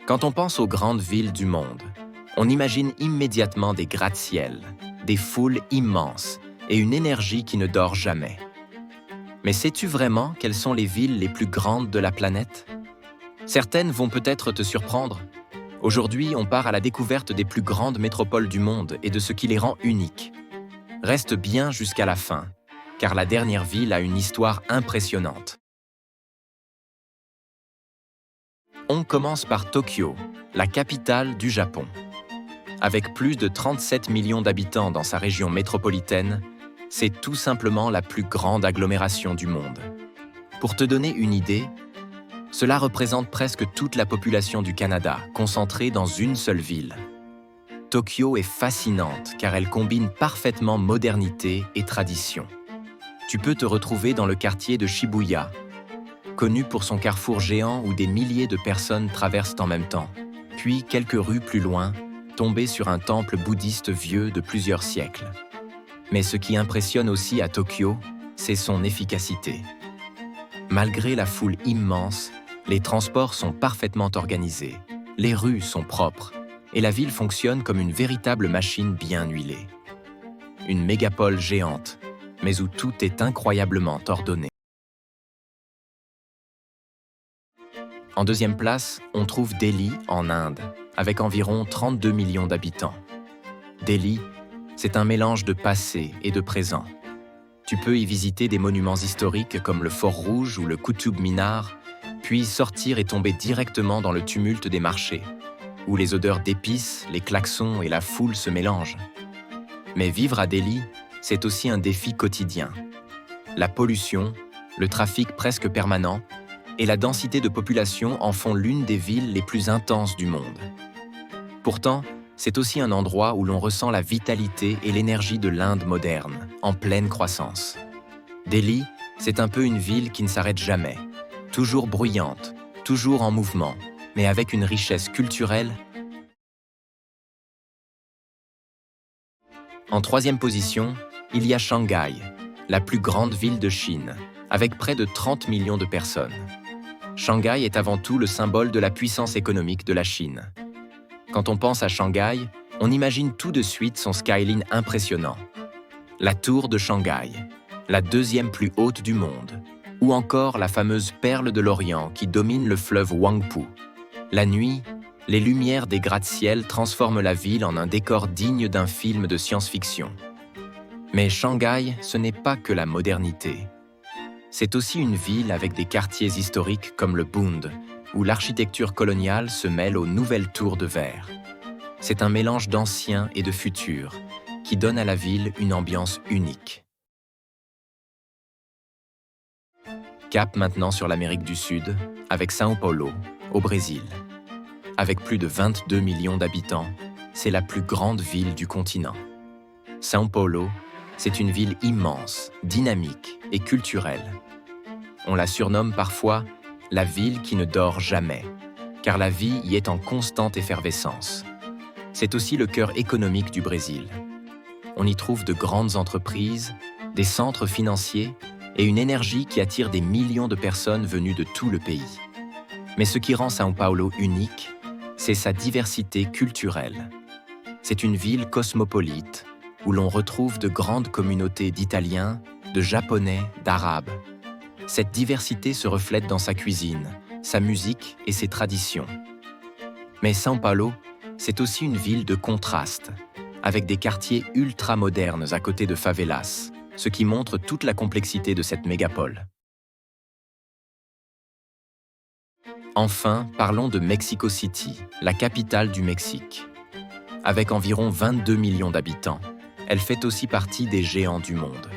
Quand on pense aux grandes villes du monde, on imagine immédiatement des gratte-ciels, des foules immenses et une énergie qui ne dort jamais. Mais sais-tu vraiment quelles sont les villes les plus grandes de la planète? Certaines vont peut-être te surprendre. Aujourd'hui, on part à la découverte des plus grandes métropoles du monde et de ce qui les rend uniques. Reste bien jusqu'à la fin, car la dernière ville a une histoire impressionnante. On commence par Tokyo, la capitale du Japon. Avec plus de 37 millions d'habitants dans sa région métropolitaine, c'est tout simplement la plus grande agglomération du monde. Pour te donner une idée, cela représente presque toute la population du Canada, concentrée dans une seule ville. Tokyo est fascinante car elle combine parfaitement modernité et tradition. Tu peux te retrouver dans le quartier de Shibuya, connu pour son carrefour géant où des milliers de personnes traversent en même temps, puis quelques rues plus loin, tomber sur un temple bouddhiste vieux de plusieurs siècles. Mais ce qui impressionne aussi à Tokyo, c'est son efficacité. Malgré la foule immense, les transports sont parfaitement organisés, les rues sont propres, et la ville fonctionne comme une véritable machine bien huilée. Une mégapole géante, mais où tout est incroyablement ordonné. En deuxième place, on trouve Delhi en Inde, avec environ 32 millions d'habitants. Delhi, c'est un mélange de passé et de présent. Tu peux y visiter des monuments historiques comme le Fort Rouge ou le Qutub Minar, puis sortir et tomber directement dans le tumulte des marchés, où les odeurs d'épices, les klaxons et la foule se mélangent. Mais vivre à Delhi, c'est aussi un défi quotidien. La pollution, le trafic presque permanent et la densité de population en font l'une des villes les plus intenses du monde. Pourtant, c'est aussi un endroit où l'on ressent la vitalité et l'énergie de l'Inde moderne, en pleine croissance. Delhi, c'est un peu une ville qui ne s'arrête jamais, toujours bruyante, toujours en mouvement, mais avec une richesse culturelle. En troisième position, il y a Shanghai, la plus grande ville de Chine, avec près de 30 millions de personnes. Shanghai est avant tout le symbole de la puissance économique de la Chine. Quand on pense à Shanghai, on imagine tout de suite son skyline impressionnant. La tour de Shanghai, la deuxième plus haute du monde, ou encore la fameuse perle de l'Orient qui domine le fleuve Huangpu. La nuit, les lumières des gratte-ciel transforment la ville en un décor digne d'un film de science-fiction. Mais Shanghai, ce n'est pas que la modernité. C'est aussi une ville avec des quartiers historiques comme le Bund, où l'architecture coloniale se mêle aux nouvelles tours de verre. C'est un mélange d'ancien et de futur qui donne à la ville une ambiance unique. Cap maintenant sur l'Amérique du Sud, avec São Paulo, au Brésil. Avec plus de 22 millions d'habitants, c'est la plus grande ville du continent. São Paulo, c'est une ville immense, dynamique et culturelle. On la surnomme parfois la ville qui ne dort jamais, car la vie y est en constante effervescence. C'est aussi le cœur économique du Brésil. On y trouve de grandes entreprises, des centres financiers et une énergie qui attire des millions de personnes venues de tout le pays. Mais ce qui rend São Paulo unique, c'est sa diversité culturelle. C'est une ville cosmopolite où l'on retrouve de grandes communautés d'Italiens, de Japonais, d'Arabes. Cette diversité se reflète dans sa cuisine, sa musique et ses traditions. Mais São Paulo, c'est aussi une ville de contrastes, avec des quartiers ultra-modernes à côté de favelas, ce qui montre toute la complexité de cette mégapole. Enfin, parlons de Mexico City, la capitale du Mexique. Avec environ 22 millions d'habitants, elle fait aussi partie des géants du monde.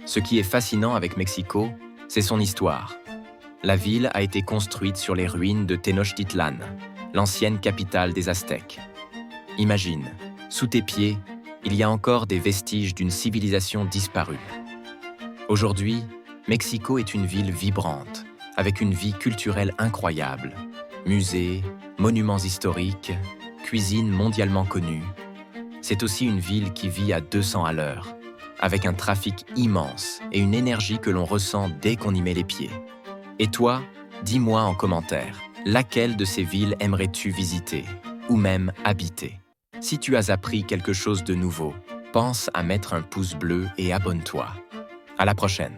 Ce qui est fascinant avec Mexico, c'est son histoire. La ville a été construite sur les ruines de Tenochtitlan, l'ancienne capitale des Aztèques. Imagine, sous tes pieds, il y a encore des vestiges d'une civilisation disparue. Aujourd'hui, Mexico est une ville vibrante, avec une vie culturelle incroyable. Musées, monuments historiques, cuisine mondialement connue. C'est aussi une ville qui vit à 200 à l'heure, avec un trafic immense et une énergie que l'on ressent dès qu'on y met les pieds. Et toi, dis-moi en commentaire, Laquelle de ces villes aimerais-tu visiter ou même habiter? Si tu as appris quelque chose de nouveau, pense à mettre un pouce bleu et abonne-toi. À la prochaine!